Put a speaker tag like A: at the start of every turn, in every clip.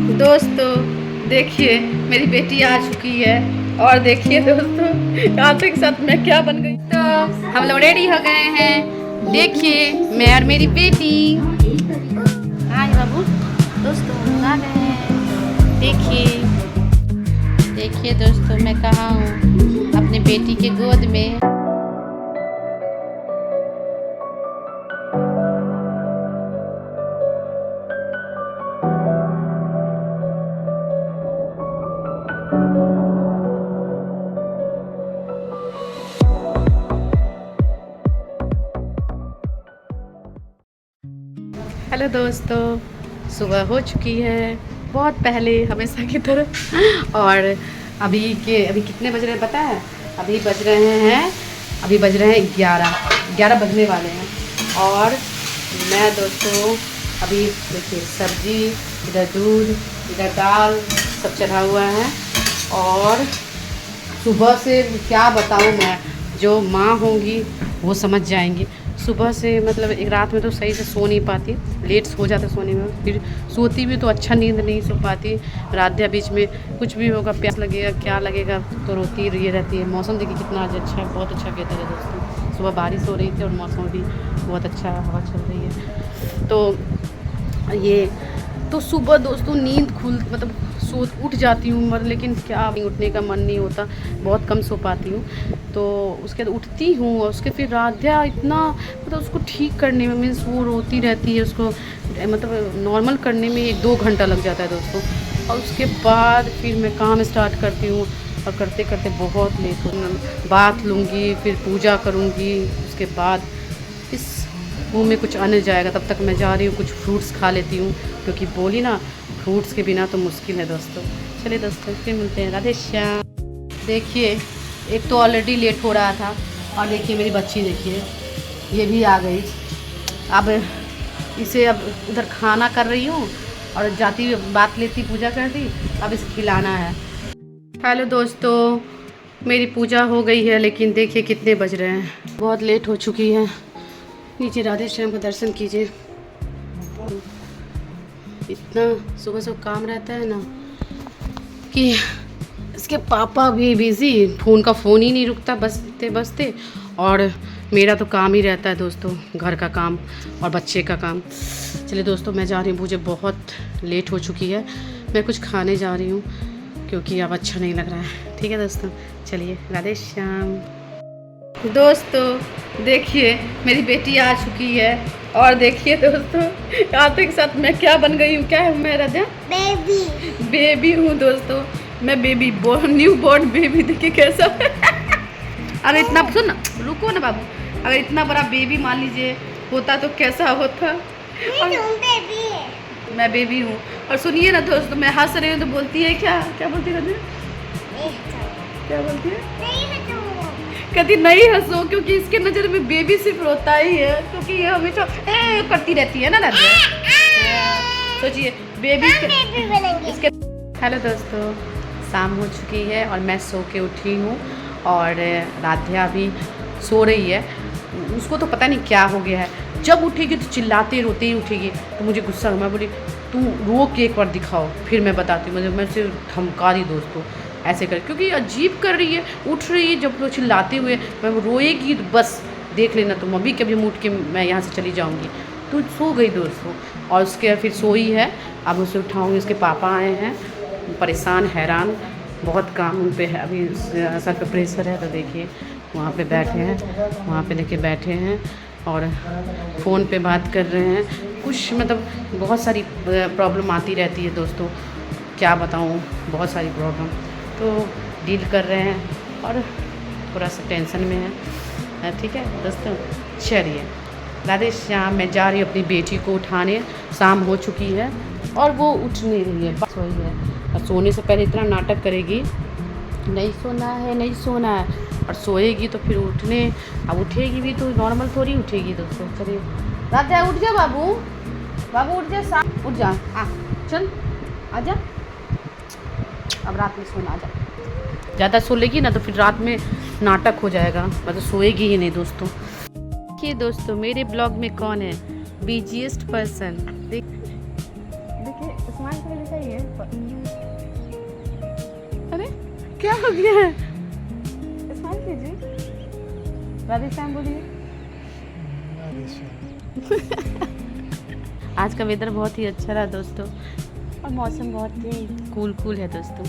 A: दोस्तों देखिए मेरी बेटी आ चुकी है और देखिए दोस्तों कांते के साथ मैं क्या बन गई। तो हम लोग रेडी हो गए हैं। देखिए मैं और मेरी बेटी। हाँ बाबू दोस्तों हम आ गए हैं। देखिए दोस्तों मैं कहाँ हूँ, अपनी बेटी के गोद में। हेलो दोस्तों, सुबह हो चुकी है बहुत पहले हमेशा की तरह। और अभी कितने बज रहे हैं पता है? अभी बज रहे हैं 11 बजने वाले हैं। और मैं दोस्तों अभी देखिए सब्जी, इधर दूध, इधर दाल सब चढ़ा हुआ है। और सुबह से क्या बताऊँ मैं, जो माँ होंगी वो समझ जाएंगी। सुबह से मतलब एक रात में तो सही से सो नहीं पाती, लेट हो जाता सोने में, फिर सोती भी तो अच्छा नींद नहीं सो पाती। राध्या बीच में कुछ भी होगा, प्यास लगेगा क्या लगेगा तो रोती ये रहती है। मौसम देखिए कितना आज अच्छा है, बहुत अच्छा वेदर है दोस्तों। सुबह बारिश हो रही थी और मौसम भी बहुत अच्छा हवा चल रही है। तो सुबह दोस्तों नींद मतलब उठ जाती हूँ मगर लेकिन क्या उठने का मन नहीं होता, बहुत कम सो पाती हूँ। तो उसके बाद उठती हूँ और उसके फिर राध्या इतना मतलब उसको ठीक करने में मीन्स वो रोती रहती है, उसको मतलब नॉर्मल करने में 1-2 घंटा लग जाता है दोस्तों। और उसके बाद फिर मैं काम स्टार्ट करती हूँ और करते करते बहुत लेट हो, बाथ लूँगी फिर पूजा करूँगी। उसके बाद इस मुँह में कुछ आने जाएगा, तब तक मैं जा रही हूँ कुछ फ्रूट्स खा लेती हूँ, क्योंकि बोली ना फ्रूट्स के बिना तो मुश्किल है दोस्तों। चलिए दोस्तों फिर मिलते हैं, राधे श्याम। देखिए एक तो ऑलरेडी लेट हो रहा था और देखिए मेरी बच्ची देखिए ये भी आ गई। अब इसे अब उधर खाना कर रही हूँ और जाती बात लेती पूजा करती, अब इसे खिलाना है। हेलो दोस्तों, मेरी पूजा हो गई है लेकिन देखिए कितने बज रहे हैं, बहुत लेट हो चुकी है। नीचे राधे श्याम का दर्शन कीजिए। इतना सुबह सुबह काम रहता है ना कि इसके पापा भी बिज़ी, फ़ोन ही नहीं रुकता बजते बजते। और मेरा तो काम ही रहता है दोस्तों, घर का काम और बच्चे का काम। चलिए दोस्तों मैं जा रही हूँ, मुझे बहुत लेट हो चुकी है, मैं कुछ खाने जा रही हूँ क्योंकि अब अच्छा नहीं लग रहा है। ठीक है दोस्तों, चलिए राधे श्याम। दोस्तों देखिए मेरी बेटी आ चुकी है और देखिए दोस्तों कांते के साथ मैं क्या बन गई हूँ। क्या है मैं राधा? बेबी हूँ दोस्तों, मैं बेबी न्यू बॉर्न बेबी। देखिए कैसा अरे इतना सुन रुको ना बाबू, अगर इतना बड़ा बेबी मान लीजिए होता तो कैसा होता। मैं बेबी हूँ। और सुनिए ना दोस्तों, मैं हंस रही हूँ तो बोलती है क्या बोलती है राधा? क्या बोलती है? कभी नहीं हंसो, क्योंकि इसके नज़र में बेबी सिर्फ रोता ही है, क्योंकि ये हमेशा करती रहती है ना राधा। सोचिए बेबी इसके। हेलो दोस्तों, शाम हो चुकी है और मैं सो के उठी हूँ और राध्या भी सो रही है। उसको तो पता नहीं क्या हो गया है, जब उठेगी तो चिल्लाते रोते ही उठेगी। तो मुझे गुस्सा, मैं बोली तू रो के एक बार दिखाओ फिर मैं बताती हूँ। मैं उसे धमका दी दोस्तों ऐसे कर, क्योंकि अजीब कर रही है, उठ रही है जब वो चिल्लाते हुए। मैं रोएगी तो बस देख लेना तुम, अभी कभी उठ के मैं यहाँ से चली जाऊँगी। तो सो गई दोस्तों और उसके फिर सोई है। अब उसे उठाऊँगी, उसके पापा आए हैं, परेशान हैरान, बहुत काम उन पे है। अभी सर पे प्रेशर है तो देखिए वहाँ पे बैठे हैं, वहाँ पे देखिए बैठे हैं और फ़ोन पे बात कर रहे हैं। कुछ मतलब बहुत सारी प्रॉब्लम आती रहती है दोस्तों, क्या बताऊँ, बहुत सारी प्रॉब्लम तो डील कर रहे हैं और थोड़ा सा टेंशन में है। ठीक है दोस्तों, चलिए राधे श्याम। मैं जा रही हूँ अपनी बेटी को उठाने, शाम हो चुकी है और वो उठ नहीं रही है, बस सोई है। और सोने से पहले इतना नाटक करेगी, नहीं सोना है, और सोएगी तो फिर उठने, अब उठेगी भी तो नॉर्मल थोड़ी उठेगी दोस्तों। चलिए राधा उठ जा, बाबू उठ जा, उठ जा, हाँ चल आजा। अब रात में सोना, आजा। ज़्यादा सो लेगी ना तो फिर रात में नाटक हो जाएगा, मतलब सोएगी ही नहीं दोस्तों। देखिए दोस्तों मेरे ब्लॉग में कौन है बिजीएस्ट पर्सन। देखिए स्माइल के लिए लिखा ही है क्या हो गया है? स्माइल कीजिए, राधे श्याम बोलिए। आज का वेदर बहुत ही अच्छा रहा दोस्तों, और मौसम बहुत ही कूल है दोस्तों।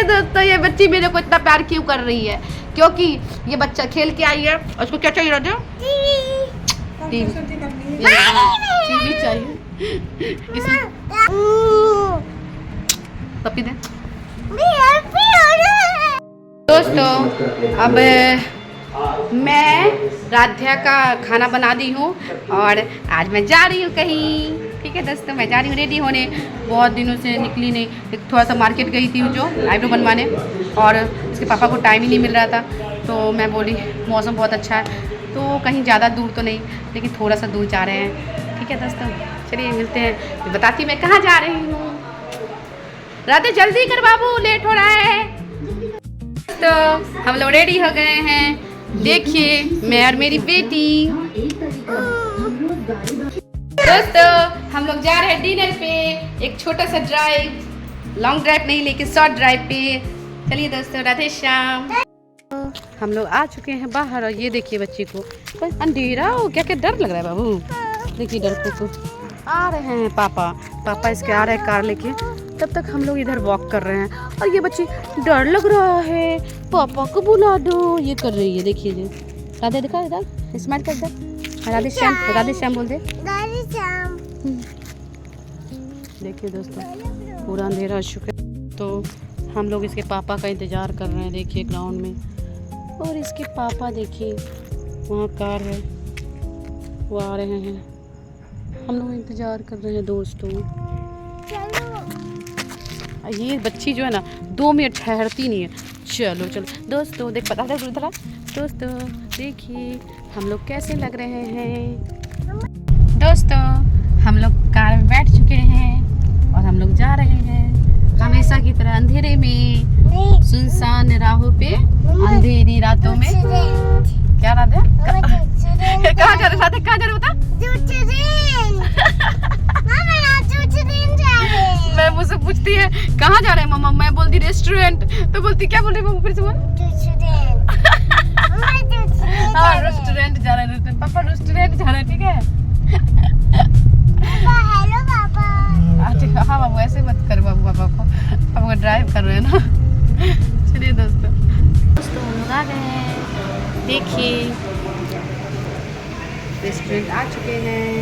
A: दोस्तों ये बच्ची मेरे को इतना प्यार क्यों कर रही है? क्योंकि ये बच्चा खेल के आई है और उसको क्या चाहिए राजा? टीवी चाहिए। पप्पी दे। दोस्तों अब मैं राध्या का खाना बना दी हूँ और आज मैं जा रही हूँ कहीं। ठीक है दोस्तों, मैं जा रही हूँ रेडी होने। बहुत दिनों से निकली नहीं, थोड़ा सा मार्केट गई थी जो आईब्रो बनवाने, और इसके पापा को टाइम ही नहीं मिल रहा था। तो मैं बोली मौसम बहुत अच्छा है तो कहीं ज़्यादा दूर तो नहीं, लेकिन थोड़ा सा दूर जा रहे हैं। ठीक है दोस्तों, चलिए मिलते हैं, बताती मैं कहाँ जा रही हूँ। राधे जल्दी कर बाबू, लेट हो रहा है। तो हम लोग रेडी हो गए हैं, देखिए मैं और मेरी बेटी। दोस्तों हम लोग जा रहे हैं डिनर पे, एक छोटा सा ड्राइव, लॉन्ग ड्राइव नहीं लेकिन शॉर्ट ड्राइव पे। चलिए दोस्तों, राधे श्याम। हम लोग आ चुके हैं बाहर, और ये देखिए बच्चे को अंधेरा हो क्या क्या डर लग रहा है बाबू। देखिए डर को आ रहे हैं पापा इसके आ रहे हैं कार लेके। तब तक हम लोग इधर वॉक कर रहे हैं, और ये बच्ची डर लग रहा है, पापा को बुला दो, ये कर रही है। देखिए जी, राधे दिखा इधर, स्माइल कर दे, राधे श्याम बोल दे। देखिए दोस्तों पूरा अंधेरा हो चुका है, तो हम लोग इसके पापा का इंतज़ार कर रहे हैं। देखिए ग्राउंड में, और इसके पापा देखिए वहाँ कार है, वो आ रहे हैं, हम लोग इंतज़ार कर रहे हैं दोस्तों। ये बच्ची जो है ना 2 मिनट ठहरती नहीं है। चलो दोस्तों, देख पता है उधर दोस्तों, देखिए हम लोग कैसे लग रहे हैं। दोस्तों हम लोग कार में बैठ चुके हैं और हम लोग जा रहे हैं हमेशा की तरह अंधेरे में, सुनसान राहों पे, अंधेरी रातों में। क्या राधे कहाँ जा रहे? कहाँ जा रहे बता? मैं मुझसे पूछती है कहाँ जा रहे हैं मम्मा, मैं बोलती रेस्टोरेंट, तो बोलती क्या बोल रही मम्मा फिर से बोल। हाँ रेस्टोरेंट जा रहे हैं, पापा रेस्टोरेंट जा रहे हैं। ठीक है हेलो पापा। ठीक है, हाँ बाबू ऐसे मत कर बाबू, पापा को ड्राइव कर रहे हैं ना। चलिए दोस्तों हम लोग आ गए हैं, देखिए रेस्टोरेंट आ चुके हैं।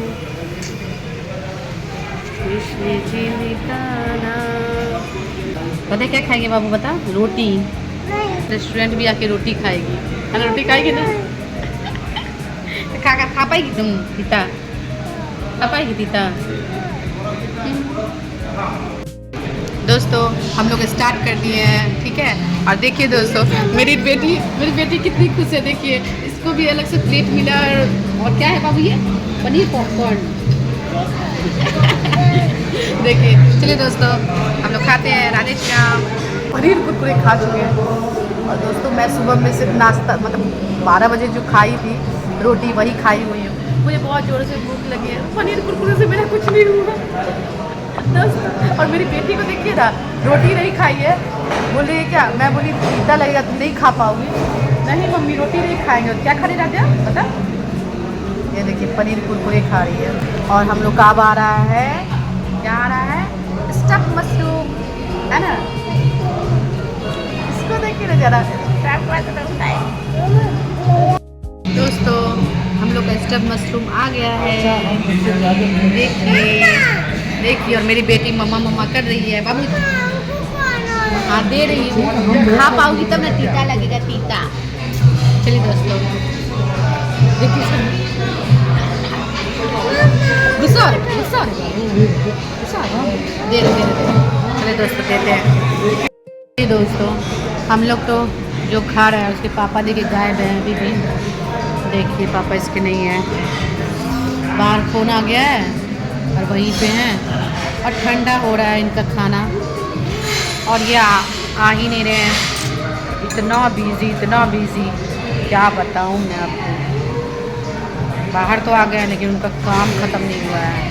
A: पता क्या खाएंगे बाबू बता? रोटी। रेस्टोरेंट भी आके रोटी खाएगी, है ना? रोटी खाएगी ना? खा पाएगी तुम तीता? खा पाएगी तीता? दोस्तों हम लोग स्टार्ट कर दिए हैं, ठीक है। और देखिए दोस्तों मेरी बेटी कितनी खुश है। देखिए इसको भी अलग से प्लेट मिला, और क्या है बाबू ये? पनीर पॉपकॉर्न। देखिए चलिए दोस्तों हम लोग खाते हैं। राधे श्याम। पनीर कुरकुरे खा चुके हैं, और दोस्तों मैं सुबह में सिर्फ नाश्ता मतलब 12 बजे जो खाई थी रोटी वही खाई हुई हूँ। मुझे बहुत ज़ोर से भूख लगी है, पनीर कुरकुरे से मेरा कुछ नहीं हुआ दोस्तों। और मेरी बेटी को देखिए ना, रोटी नहीं खाई है, बोल रही है क्या? मैं बोली तीता लगेगा, तुम नहीं खा पाओगी। नहीं मम्मी रोटी नहीं खाएंगे। क्या खा रही राजा बता? ये देखिए पनीर कुरकुरे खा रही है। और हम लोग का अब आ रहा है, क्या आ रहा है? स्टफ मशरूम, है ना? इसको देखिए ना जरा, दोस्तों हम लोग का स्टफ मशरूम आ गया है। देखिए और मेरी बेटी मम्मा कर रही है। बाबू हाँ दे रही हूँ, खा पाऊंगी तब ना, तीता लगेगा तीता। चलिए दोस्तों देखिए गुस्सा दे रहे। चलिए दोस्तों देते हैं। दोस्तों हम लोग तो जो खा रहे हैं उसके पापा देखिए गायब हैं अभी भी। देखिए पापा इसके नहीं है, बाहर फोन आ गया है और वहीं पे हैं, और ठंडा हो रहा है इनका खाना, और ये आ ही नहीं रहे हैं। इतना बिजी क्या बताऊँ मैं आपको। बाहर तो आ गया लेकिन उनका काम ख़त्म नहीं हुआ है।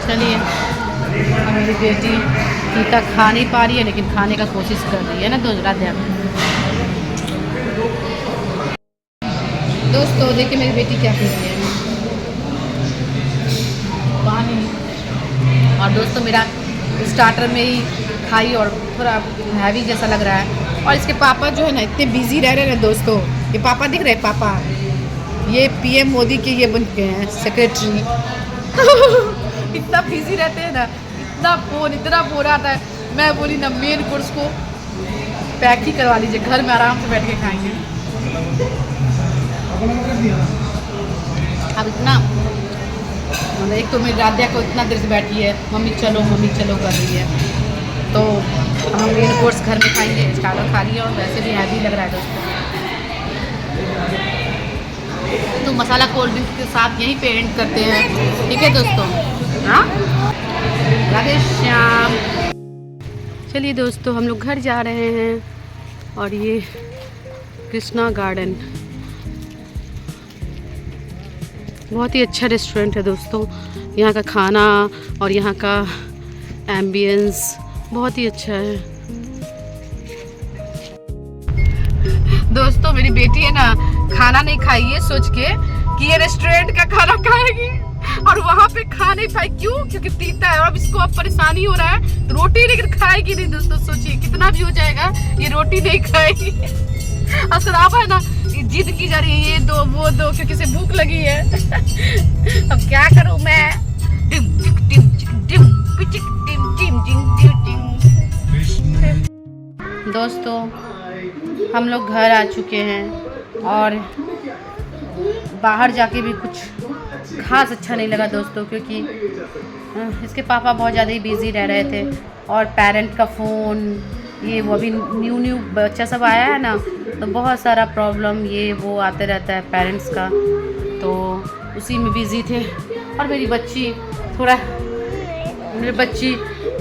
A: चलिए मेरी बेटी गीता खा नहीं पा रही है लेकिन खाने का कोशिश कर रही है ना राध्या। दोस्तों देखिए मेरी बेटी क्या पी रही है, पानी। और दोस्तों मेरा स्टार्टर में ही खाई और थोड़ा हैवी जैसा लग रहा है। और इसके पापा जो है ना इतने बिजी रह रहे हैं दोस्तों। ये पापा दिख रहे हैं, पापा ये पीएम मोदी के ये बन गए हैं सेक्रेटरी। इतना बिजी रहते हैं ना, इतना फोन आता है। मैं बोली ना मेन कोर्स को पैक ही करवा लीजिए, घर में आराम से बैठ के खाएंगे। अब इतना मतलब एक तो मेरी राध्या को इतना देर से बैठी है, मम्मी चलो कर रही है। तो हम मेन कोर्स घर में खाएंगे, स्टार्टर खा लिया और वैसे भी हैवी लग रहा है दोस्तों। तो मसाला कोल्ड ड्रिंक के साथ यहीं पे एंड करते हैं, ठीक है दोस्तों। हाँ राधे श्याम। चलिए दोस्तों हम लोग घर जा रहे हैं। और ये कृष्णा गार्डन बहुत ही अच्छा रेस्टोरेंट है दोस्तों। यहाँ का खाना और यहाँ का एम्बियंस बहुत ही अच्छा है दोस्तों। मेरी बेटी है ना खाना नहीं खाई है सोच के कि ये रेस्टोरेंट का खाना खाएगी और वहाँ पे खा नहीं पाई। क्यों? क्योंकि तीता है और अब इसको अब परेशानी हो रहा है। रोटी लेकिन खाएगी नहीं दोस्तों। सोचिए कितना भी हो जाएगा ये रोटी नहीं खाएगी। असर आप है ना जिद की जा रही है, ये दो वो दो, क्योंकि इसे भूख लगी है। अब क्या करूं मैं। दोस्तों हम लोग घर आ चुके हैं और बाहर जाके भी कुछ खास अच्छा नहीं लगा दोस्तों, क्योंकि इसके पापा बहुत ज़्यादा ही बिज़ी रह रहे थे और पेरेंट का फ़ोन ये वो अभी न्यू बच्चा सब आया है ना, तो बहुत सारा प्रॉब्लम ये वो आते रहता है पेरेंट्स का, तो उसी में बिज़ी थे। और मेरी बच्ची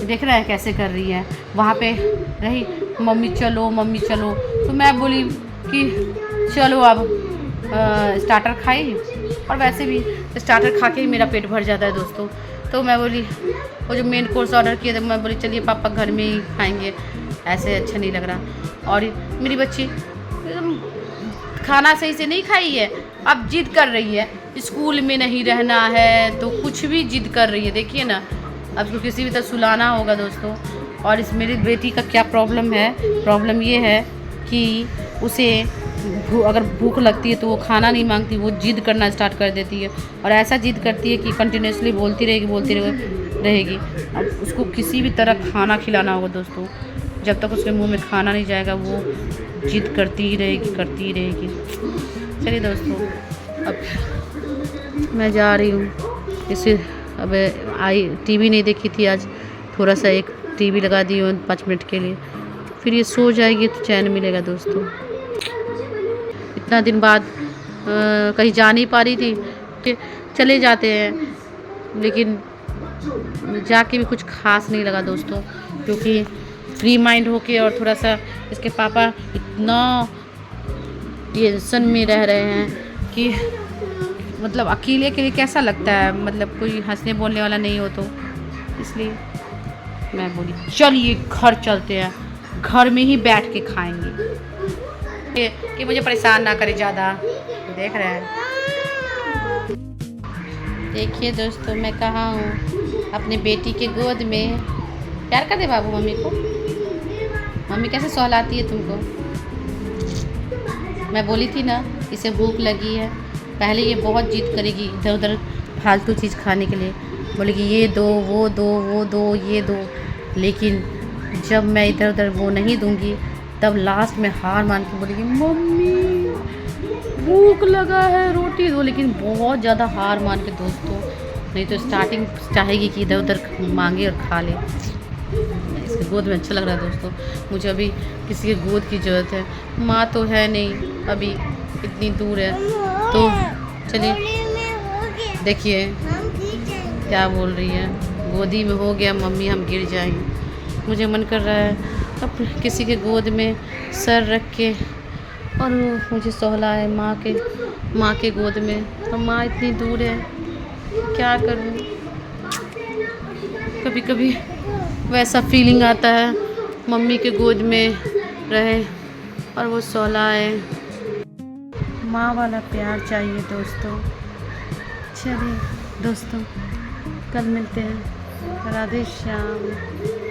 A: देख रहे हैं कैसे कर रही है, वहाँ पे रही मम्मी चलो। तो मैं बोली कि चलो अब स्टार्टर खाई, और वैसे भी स्टार्टर खा के ही मेरा पेट भर जाता है दोस्तों। तो मैं बोली वो जो मेन कोर्स ऑर्डर किए थे, मैं बोली चलिए पापा घर में ही खाएंगे, ऐसे अच्छा नहीं लग रहा। और मेरी बच्ची खाना सही से नहीं खाई है, अब जिद कर रही है स्कूल में नहीं रहना है, तो कुछ भी जिद कर रही है। देखिए ना अब उसको किसी भी तरह सुलाना होगा दोस्तों। और इस मेरी बेटी का क्या प्रॉब्लम है, प्रॉब्लम ये है कि उसे अगर भूख लगती है तो वो खाना नहीं मांगती, वो जिद करना स्टार्ट कर देती है। और ऐसा जिद करती है कि कंटिन्यूसली बोलती रहेगी। अब उसको किसी भी तरह खाना खिलाना होगा दोस्तों। जब तक उसके मुंह में खाना नहीं जाएगा वो जिद करती ही रहेगी। चलिए दोस्तों अब मैं जा रही हूँ। इसे अब टीवी नहीं देखी थी आज, थोड़ा सा एक टीवी लगा दी हूँ 5 मिनट के लिए, फिर ये सो जाएगी तो चैन मिलेगा दोस्तों। इतना दिन बाद कहीं जा नहीं पा रही थी कि चले जाते हैं, लेकिन जाके भी कुछ खास नहीं लगा दोस्तों, क्योंकि फ्री माइंड होके और थोड़ा सा इसके पापा इतना टेंशन में रह रहे हैं कि मतलब अकेले के लिए कैसा लगता है, मतलब कोई हंसने बोलने वाला नहीं हो, तो इसलिए मैं बोली चलिए घर चलते हैं, घर में ही बैठ के खाएंगे कि मुझे परेशान ना करे ज़्यादा। देख रहे हैं, देखिए दोस्तों मैं कहाँ हूँ, अपने बेटी के गोद में। प्यार कर दे बाबू मम्मी को। मम्मी कैसे सहलाती है तुमको। मैं बोली थी ना इसे भूख लगी है, पहले ये बहुत जिद करेगी इधर उधर फालतू चीज़ खाने के लिए, बोलेगी ये दो वो दो ये दो, लेकिन जब मैं इधर उधर वो नहीं दूंगी तब लास्ट में हार मान के बोलेगी मम्मी भूख लगा है रोटी दो, लेकिन बहुत ज़्यादा हार मान के दोस्तों, नहीं तो स्टार्टिंग चाहेगी कि इधर उधर मांगे और खा ले। इसके गोद में अच्छा लग रहा है दोस्तों, मुझे अभी किसी के गोद की ज़रूरत है, माँ तो है नहीं अभी, इतनी दूर है। तो चलिए देखिए क्या बोल रही है, गोदी में हो गया मम्मी हम गिर जाएंगे। मुझे मन कर रहा है अब किसी के गोद में सर रख के और मुझे सहला है माँ के गोद में, और माँ इतनी दूर है, क्या करूँ। कभी कभी वैसा फीलिंग आता है मम्मी के गोद में रहे और वो सोलाए। माँ वाला प्यार चाहिए दोस्तों। चलिए दोस्तों, कल मिलते हैं। राधे श्याम।